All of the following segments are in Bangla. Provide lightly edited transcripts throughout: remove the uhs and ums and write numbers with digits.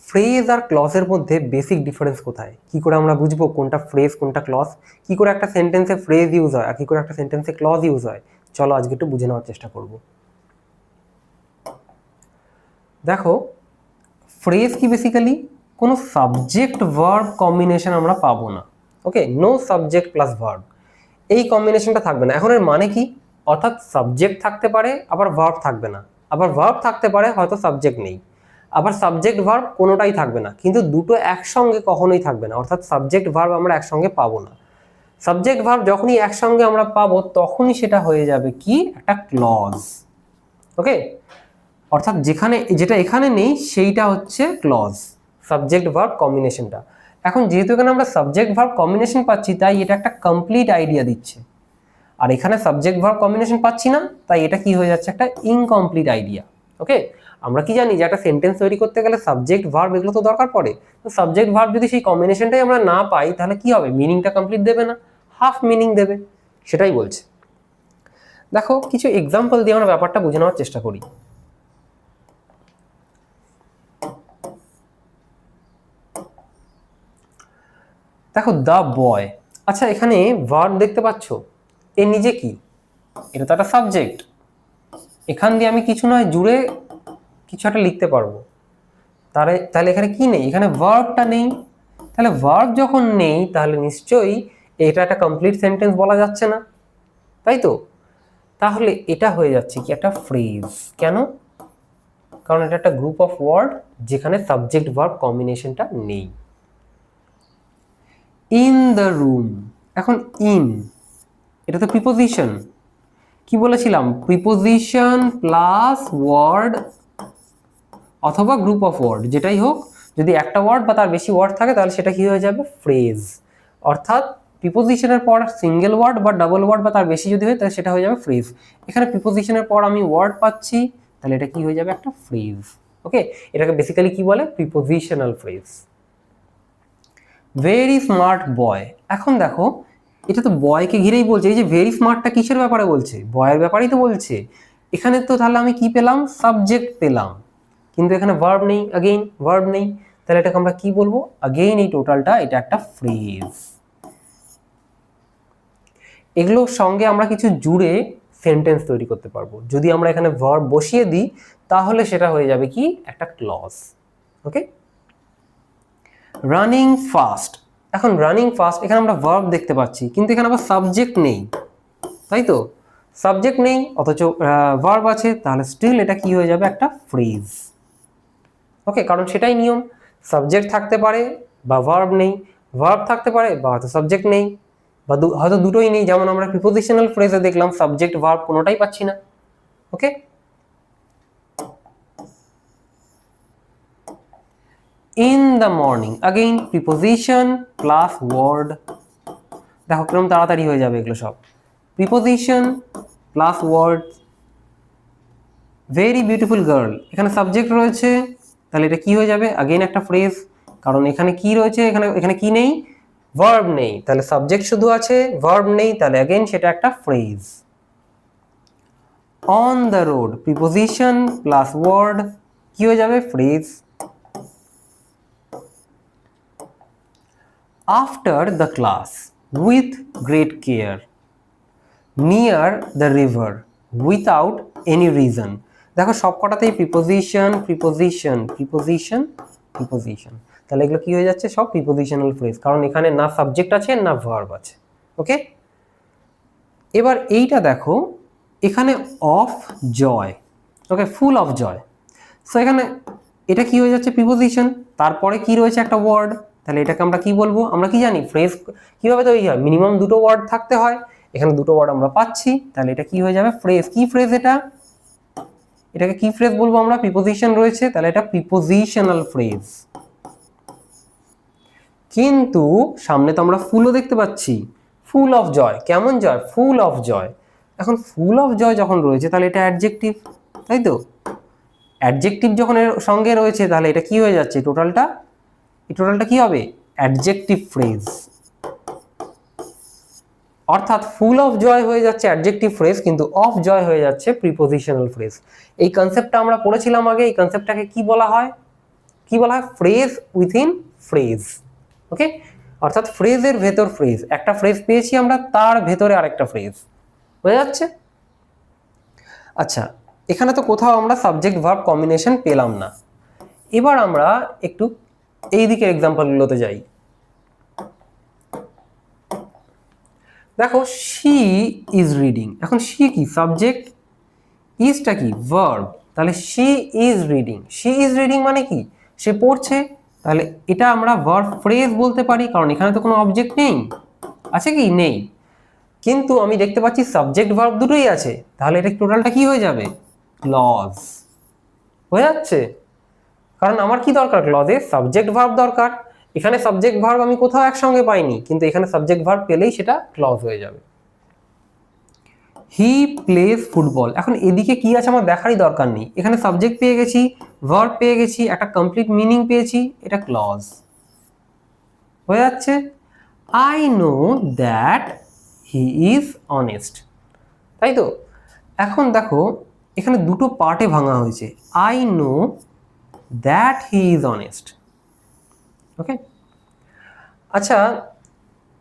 ফ্রেজ আর ক্লজের মধ্যে বেসিক ডিফারেন্স কোথায়, কি করে আমরা বুঝবো কোনটা ফ্রেজ কোনটা ক্লজ, কি করে একটা সেন্টেন্সে ফ্রেজ ইউজ হয় আর কি করে একটা সেন্টেন্সে ক্লজ ইউজ হয়, চলো আজকে একটু বুঝে নেওয়ার চেষ্টা করব। দেখো, ফ্রেজ কি বেসিক্যালি কোনো সাবজেক্ট ভার্ব কম্বিনেশন আমরা পাবো না। ওকে, নো সাবজেক্ট প্লাস ভার্ব, এই কম্বিনেশনটা থাকবে না। এখন এর মানে কি, অর্থাৎ সাবজেক্ট থাকতে পারে আবার ভার্ব থাকবে না, আবার ভার্ব থাকতে পারে হয়তো সাবজেক্ট নেই, আবার সাবজেক্ট ভার্ব কোনোটাই থাকবে না, কিন্তু দুটো একসঙ্গে কখনোই থাকবে না, অর্থাৎ সাবজেক্ট ভার্ব আমরা একসঙ্গে পাবো না। সাবজেক্ট ভার্ব যখনই একসঙ্গে আমরা পাবো তখনই সেটা হয়ে যাবে কি একটা ক্লজ। ওকে, অর্থাৎ যেটা এখানে নেই সেইটা হচ্ছে ক্লজ, সাবজেক্ট ভার্ব কম্বিনেশনটা। এখন যেহেতু এখানে আমরা সাবজেক্ট ভার্ব কম্বিনেশন পাচ্ছি তাই এটা একটা কমপ্লিট আইডিয়া দিচ্ছে, আর এখানে সাবজেক্ট ভার্ব কম্বিনেশন পাচ্ছি না তাই এটা কি হয়ে যাচ্ছে একটা ইনকমপ্লিট আইডিয়া। ওকে, আমরা কি জানি যে একটা সেন্টেন্স তৈরি করতে গেলে সাবজেক্ট ভার্ব এগুলো তো দরকার পড়ে, তো সাবজেক্ট ভার্ব যদি সেই কম্বিনেশনটাই আমরা না পাই তাহলে কি হবে, মিনিংটা কমপ্লিট দেবে না, হাফ মিনিং দেবে, সেটাই বলছে। দেখো কিছু এক্সাম্পল দিয়ে আমরা ব্যাপারটা বুঝে নেওয়ার চেষ্টা করি। দেখো দ্য বয়, আচ্ছা এখানে ভার্ব দেখতে পাচ্ছ, এর নিজে কি, এটা তো একটা সাবজেক্ট, এখান দিয়ে আমি কিছু নয় জুড়ে কিছু একটা লিখতে পারবো, তাহলে এখানে কি নেই, এখানে ভার্বটা নেই, তাহলে ভার্ব যখন নেই তাহলে নিশ্চয়ই এটা একটা কমপ্লিট সেন্টেন্স বলা যাচ্ছে না, তাই তো? তাহলে এটা হয়ে যাচ্ছে কি একটা ফ্রেজ, কেন? কারণ এটা একটা গ্রুপ অফ ওয়ার্ড যেখানে সাবজেক্ট ভার্ব কম্বিনেশনটা নেই। ইন দ্য রুম, এখন ইন এটা তো প্রিপোজিশন, কি বলেছিলাম, প্রিপোজিশন প্লাস ওয়ার্ড অথবা গ্রুপ অফ ওয়ার্ড যেটাই হোক, যদি একটা ওয়ার্ড বা তার বেশি ওয়ার্ড থাকে তাহলে সেটা কি হয়ে যাবে ফ্রেজ, অর্থাৎ প্রিপোজিশনের পর সিঙ্গেল ওয়ার্ড বা ডাবল ওয়ার্ড বা তার বেশি যদি হয় তাহলে সেটা হয়ে যাবে ফ্রেজ। এখানে প্রিপোজিশনের পর আমি ওয়ার্ড পাচ্ছি তাহলে এটা কি হয়ে যাবে একটা ফ্রেজ। ওকে, এটাকে বেসিক্যালি কি বলে, prepositional phrase. Very smart boy, এখন দেখো এটা তো বয়কে ঘিরেই বলছে, এই যে ভেরি স্মার্টটা কিসের ব্যাপারে বলছে, বয়ের ব্যাপারেই তো বলছে। এখানে তো তাহলে আমি কি পেলাম, সাবজেক্ট পেলাম, কিন্তু এখানে ভার্ব নেই, अगेन ভার্ব নেই, তাহলে এটাকে আমরা কি বলবো, अगेन এই টোটালটা এটা একটা ফ্রেজ। এগুলোর সঙ্গে আমরা কিছু জুড়ে সেন্টেন্স তৈরি করতে পারবো, যদি আমরা এখানে ভার্ব বসিয়ে দিই তাহলে সেটা হয়ে যাবে কি একটা ক্লজ। ওকে, রানিং ফাস্ট, এখন রানিং ফাস্ট এখানে আমরা ভার্ব দেখতে পাচ্ছি কিন্তু এখানে আবার সাবজেক্ট নেই, তাই তো? সাবজেক্ট নেই অথচ ভার্ব আছে, তাহলে স্টিল এটা কি হয়ে যাবে একটা ফ্রেজ। ওকে, কারণ সেটাই নিয়ম, সাবজেক্ট থাকতে পারে বা ভার্ব নেই, ভার্ব থাকতে পারে বা হয়তো সাবজেক্ট নেই, বা হয়তো দুটোই নেই, যেমন আমরা প্রিপোজিশনাল ফ্রেজে দেখলাম সাবজেক্ট ভার্ব কোনোটাই পাচ্ছি না। Okay, in the morning, again preposition plus word, দেখো কিরকম তাড়াতাড়ি হয়ে যাবে এগুলো সব, preposition plus word. Very beautiful girl, এখানে সাবজেক্ট রয়েছে তাহলে এটা কি হয়ে যাবে, अगेन একটা ফ্রেজ, কারণ এখানে কি রয়েছে, এখানে কি নেই, ভার্ব নেই, তাহলে সাবজেক্ট শুধু আছে ভার্ব নেই, তাহলে अगेन সেটা একটা phrase. On the road, preposition plus word, কি হয়ে যাবে phrase. After the class, with great care, near the river, without any reason, দেখো সবকটাতেই প্রিপোজিশন প্রিপোজিশন প্রিপোজিশন প্রিপোজিশন, তাহলে এগুলো কি হয়ে যাচ্ছে সব প্রিপোজিশনাল ফ্রেজ, কারণ এখানে না সাবজেক্ট আছে না ভার্ব আছে। ওকে, এবার এইটা দেখো, এখানে of joy, okay full of joy, so এখানে এটা কি হয়ে যাচ্ছে প্রিপোজিশন, তারপরে কি রয়েছে একটা ওয়ার্ড, তাহলে এটাকে আমরা কি বলবো, আমরা কি জানি ফ্রেজ কিভাবে তৈরি হয়, মিনিমাম দুটো ওয়ার্ড থাকতে হয়, এখানে দুটো ওয়ার্ড আমরা পাচ্ছি, তাহলে এটা কি হয়ে যাবে ফ্রেজ। কি ফ্রেজ এটা, এটাকে কি ফ্রেজ বলবো আমরা, প্রিপোজিশন রয়েছে তাহলে এটা প্রিপোজিশনাল ফ্রেজ। কিন্তু সামনে তো আমরা ফুলও দেখতে পাচ্ছি, ফুল অফ জয়, কেমন জয়, ফুল অফ জয়, এখন ফুল অফ জয় যখন রয়েছে তাহলে এটা অ্যাডজেক্টিভ, তাই তো? অ্যাডজেক্টিভ যখন এর সঙ্গে রয়েছে তাহলে এটা কি হয়ে যাচ্ছে, টোটালটা কি হবে অ্যাডজেক্টিভ ফ্রেজ, অর্থাৎ ফুল অফ জয় হয়ে যাচ্ছে অ্যাডজেক্টিভ ফ্রেজ, কিন্তু অফ জয় হয়ে যাচ্ছে প্রিপোজিশনাল ফ্রেজ। এই কনসেপ্টটা আমরা পড়েছিলাম আগে, এই কনসেপ্টটাকে কি বলা হয়, কি বলা হয়, ফ্রেজ উইথিন ফ্রেজ। ওকে, অর্থাৎ ফ্রেজের ভেতর ফ্রেজ, একটা ফ্রেজ পেয়েছি আমরা, তার ভেতরে আরেকটা ফ্রেজ। হয়ে যাচ্ছে? আচ্ছা, এখানে তো কোথাও আমরা সাবজেক্ট ভার্ব কম্বিনেশন পেলাম না। এবার আমরা একটু এই দিকের এক্সাম্পলগুলোতে যাই। দেখো, শি ইজ রিডিং, এখন শি কি সাবজেক্ট, ইজটা কি ভার্ব, তাহলে she is reading, she is reading মানে কি, সে পড়ছে, তাহলে এটা আমরা ভার্ব ফ্রেজ বলতে পারি, কারণ এখানে তো কোনো অবজেক্ট নেই, আছে কি, নেই, কিন্তু আমি দেখতে পাচ্ছি সাবজেক্ট ভার্ব দুটোই আছে, তাহলে এটা টোটালটা কি হয়ে যাবে, ক্লজ। হয়ে যাচ্ছে? কারণ আমার কি দরকার, ক্লজে সাবজেক্ট ভার্ব দরকার, এখানে সাবজেক্ট ভার্ব আমি কোথাও একসঙ্গে পাইনি, কিন্তু এখানে সাবজেক্ট ভার্ব পেলেই সেটা ক্লজ হয়ে যাবে। হি প্লেজ ফুটবল, এখন এদিকে কি আছে আমার দেখারই দরকার নেই, এখানে সাবজেক্ট পেয়ে গেছি, ভার্ব পেয়ে গেছি, একটা কমপ্লিট মিনিং পেয়েছি, এটা ক্লজ। হয়ে যাচ্ছে? I know that he is honest, তাই তো? এখন দেখো, এখানে দুটো পার্টে ভাঙা হয়েছে, I know that he is honest. Okay, আচ্ছা,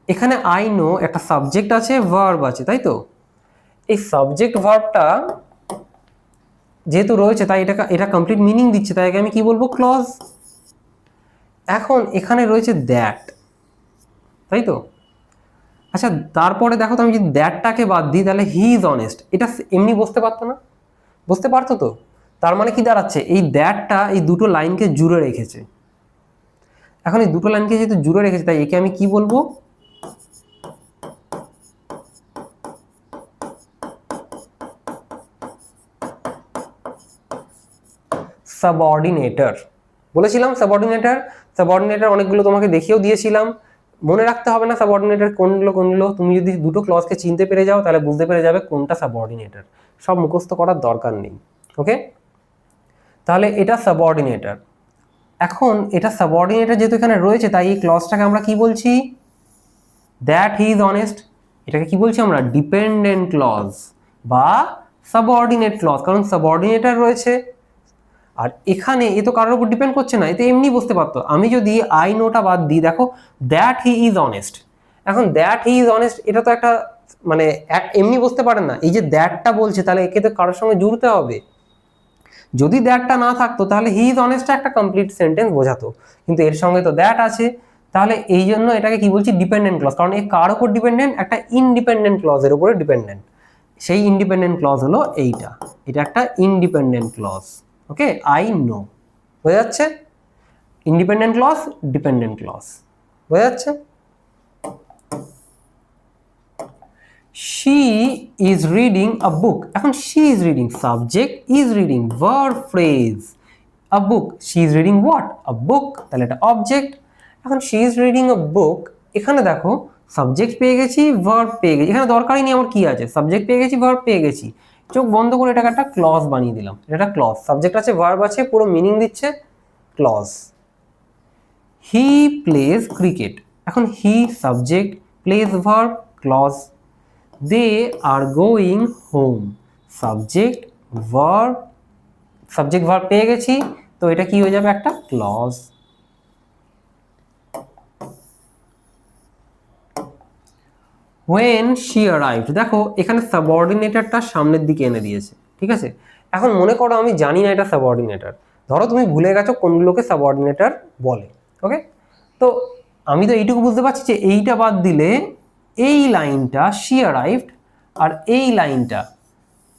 এখানে আই নো একটা সাবজেক্ট আছে, ভার্ব আছে, তাই তো? এই সাবজেক্ট ভার্বটা যেহেতু রয়েছে, তাই এটা কমপ্লিট মিনিং দিচ্ছে, তাই আমি কি বলবো, ক্লজ। এখন এখানে রয়েছে দ্যাট, তাই তো? আচ্ছা, তারপরে দেখো তো, আমি যদি দ্যাটটাকে বাদ দিই, তাহলে হি ইজ অনেস্ট, এটা এমনি বসতে পারতো না? বুঝতে পারতো তো? তার মানে কি দাঁড়াচ্ছে, এই দ্যাটটা এই দুটো লাইনকে জুড়ে রেখেছে। এখন এই দুটো লাইনকে যেহেতু জুড়ে রেখেছে, তাই একে আমি কি বলবো, সাবঅর্ডিনেটর। বলেছিলাম সাবঅর্ডিনেটর, সাবঅর্ডিনেটর অনেকগুলো তোমাকে দেখিয়েও দিয়েছিলাম, মনে রাখতে হবে না সাবঅর্ডিনেটর কোনগুলো কোনগুলো, তুমি যদি দুটো ক্লজকে চিনতে পেরে যাও তাহলে বুঝতে পেরে যাবে কোনটা সাবঅর্ডিনেটর, সব মুখস্থ করার দরকার নেই। ওকে, তাহলে এটা সাবঅর্ডিনেটর। এখন এটা সাবঅর্ডিনেটর যেহেতু এখানে রয়েছে, তাই এই ক্লজটাকে আমরা কি বলছি, দ্যাট হি ইজ অনেস্ট, এটাকে কি বলছি আমরা, ডিপেন্ডেন্ট ক্লজ বা সাবঅর্ডিনেট ক্লজ, কারণ সাবঅর্ডিনেটর রয়েছে। আর এখানে এ তো কারোর উপর ডিপেন্ড করছে না, এতে এমনি বুঝতে পারতো। আমি যদি আই নোটা বাদ দিই, দেখো দ্যাট হি ইজ অনেস্ট, এখন দ্যাট হি ইজ অনেস্ট এটা তো একটা মানে এমনি বুঝতে পারেন না, এই যে দ্যাটটা বলছে, তাহলে একে তো কারোর সঙ্গে জুড়তে হবে। যদি দ্যাটটা না থাকতো তাহলে হি ইজ অনেস্টটা একটা কমপ্লিট সেন্টেন্স বোঝাতো, কিন্তু এর সঙ্গে তো দ্যাট আছে, তাহলে এই জন্য এটাকে কি বলছি, ডিপেন্ডেন্ট ক্লজ, কারণ এ কার উপর ডিপেন্ডেন্ট, একটা ইনডিপেন্ডেন্ট ক্লজের উপরে ডিপেন্ডেন্ট। সেই ইন্ডিপেন্ডেন্ট ক্লজ হলো এইটা, এটা একটা independent clause. Okay, I know. হয়ে যাচ্ছে? Independent clause, dependent clause. হয়ে যাচ্ছে? she is reading a book, এখন she is reading subject, is reading verb phrase, a book, she is reading what, a book, তাহলে এটা অবজেক্ট। এখন she is reading a book, এখানে দেখো সাবজেক্ট পেয়ে গেছি, ভার্ব পেয়ে গেছি, এখানে দরকারই নেই আমার কি আছে, সাবজেক্ট পেয়ে গেছি, ভার্ব পেয়ে গেছি, চোখ বন্ধ করে এটাকে একটা ক্লজ বানিয়ে দিলাম, এটা ক্লজ, সাবজেক্ট আছে, ভার্ব আছে, পুরো মিনিং দিচ্ছে, ক্লজ। হি প্লেজ ক্রিকেট, এখন he subject, plays verb, clause. They are going home, subject verb, subject verb পেয়ে গেছি, তো এটা কি হয়ে যাবে, একটা ক্লজ। when she arrived, দেখো এখানে সাবঅর্ডিনেটরটা সামনের দিকে এনে দিয়েছে, ঠিক আছে? এখন মনে করো আমি জানি না এটা সাবঅর্ডিনেটর, ধরো তুমি ভুলে গেছো কোনগুলোকে সাবঅর্ডিনেটর বলে। ওকে, তো আমি তো এইটুকু বুঝতে পারছি যে এইটা বাদ দিলে এই লাইনটা she arrived আর এই লাইনটা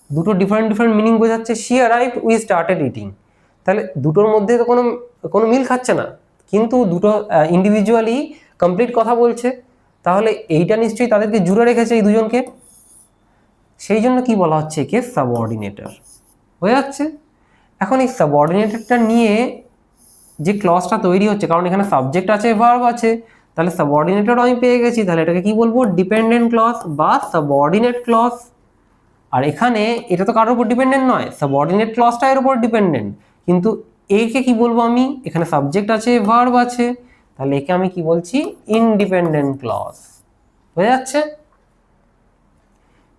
দুটো ডিফারেন্ট ডিফারেন্ট মিনিং বোঝাচ্ছে, she arrived we started eating, তাহলে দুটোর মধ্যে তো কোনো কোনো মিল খাচ্ছে না, কিন্তু দুটো ইন্ডিভিজুয়ালি কমপ্লিট কথা বলছে, তাহলে এইটা নিশ্চয়ই তাদেরকে জুড়ে রেখেছে এই দুজনকে, সেই জন্য কি বলা হচ্ছে, একে সাবঅর্ডিনেটর। হয়ে যাচ্ছে? এখন এই সাবঅর্ডিনেটরটা নিয়ে যে ক্লজটা তৈরি হচ্ছে, কারণ এখানে সাবজেক্ট আছে, ভার্ব আছে, তাহলে সাবঅর্ডিনেটর আমি পেয়ে গেছি, তাহলে এটাকে কি বলবো, ডিপেন্ডেন্ট ক্লজ বা সাবঅর্ডিনেট ক্লজ। আর এখানে এটা তো কারোর উপর ডিপেন্ডেন্ট নয়, সাবঅর্ডিনেট ক্লজটা এর উপর ডিপেন্ডেন্ট, কিন্তু একে কি বলবো আমি, এখানে সাবজেক্ট আছে, ভার্ব আছে, তাহলে একে আমি কি বলছি, ইনডিপেন্ডেন্ট ক্লজ। হয়ে যাচ্ছে?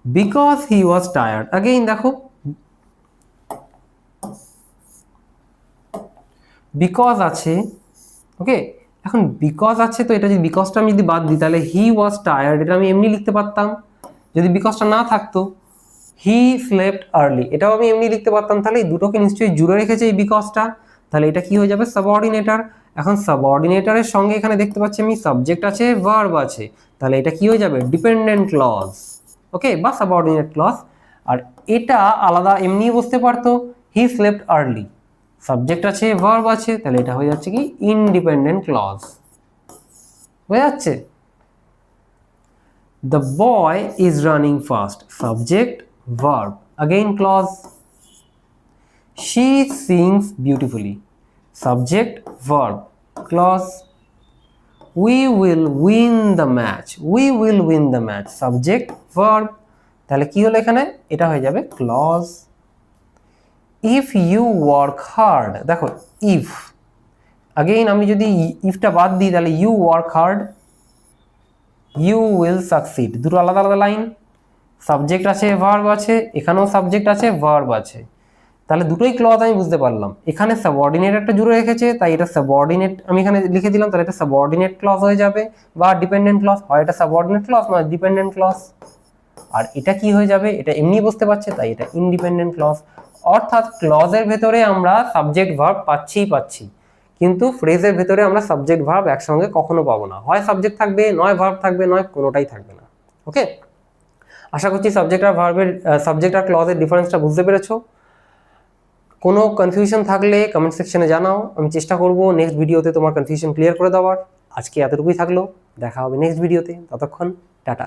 Because he was tired, again দেখো বিকজ আছে, ওকে। এখন বিকজ আছে, তো এটা যদি বিকজটা আমি যদি বাদ দিই তাহলে হি ওয়াজ টায়ার্ড, এটা আমি এমনি লিখতে পারতাম। যদি বিকজটা না থাকতো হি স্লেপ্ট আর্লি, এটাও আমি এমনি লিখতে পারতাম। তাহলে এই দুটোকে নিশ্চয়ই জুড়ে রেখেছে এই বিকজটা, তাহলে এটা কি হয়ে যাবে সাবঅর্ডিনেটর। এখন সাবঅর্ডিনেটরের সঙ্গে এখানে দেখতে পাচ্ছি আমি সাবজেক্ট আছে, ভার্ব আছে, তাহলে এটা কি হয়ে যাবে ডিপেন্ডেন্ট ক্লজ, ওকে, বা সাবঅর্ডিনেট ক্লজ। আর এটা আলাদা এমনি বুঝতে পারতো, হি স্লেপ্ট আর্লি, সাবজেক্ট আছে, ভার্ব আছে, তাহলে এটা হয়ে যাচ্ছে কি ইনডিপেন্ডেন্ট ক্লজ, হয়ে যাচ্ছে। The boy is running fast. Subject, verb. Again clause. She sings beautifully. Subject, verb. Clause. We will win the match. We will win the match. Subject, verb. তাহলে কি হলো এখানে? এটা হয়ে যাবে clause. If you work hard. দেখো if. Again আমি যদি ifটা বাদ দিই তাহলে you work hard. You will succeed. দুটো আলাদা আলাদা লাইন, সাবজেক্ট আছে, ভার্ব আছে, এখানেও সাবজেক্ট আছে, ভার্ব আছে, তাহলে দুটোই ক্লজ আমি বুঝতে পারলাম। এখানে সাবঅর্ডিনেট একটা জুড়ে রেখেছে, তাই এটা সাবঅর্ডিনেট আমি এখানে লিখে দিলাম, তাহলে এটা সাবঅর্ডিনেট ক্লজ হয়ে যাবে বা ডিপেন্ডেন্ট ক্লজ, হয় এটা সাবঅর্ডিনেট ক্লজ নয় ডিপেন্ডেন্ট ক্লজ। আর এটা কি হয়ে যাবে, এটা এমনি বুঝতে পারছে, তাই এটা ইনডিপেন্ডেন্ট ক্লজ। অর্থাৎ ক্লজের ভেতরে আমরা সাবজেক্ট ভার্ব পাচ্ছি, কিন্তু ফ্রেজের ভেতরে আমরা সাবজেক্ট ভার্ব একসঙ্গে কখনো পাবো না, হয় সাবজেক্ট থাকবে, নয় ভার্ব থাকবে, নয় কোনোটাই থাকবে না। ওকে, আশা করছি সাবজেক্ট আর ভার্বের সাবজেক্ট আর ক্লজের ডিফারেন্সটা বুঝতে পেরেছো। কোনো কনফিউশন থাকলে কমেন্ট সেকশনে জানাও, আমি চেষ্টা করব নেক্সট ভিডিওতে তোমার কনফিউশন ক্লিয়ার করে দেওয়ার। আজকে এতটুকুই থাকলো, দেখা হবে নেক্সট ভিডিওতে, ততক্ষণ টাটা।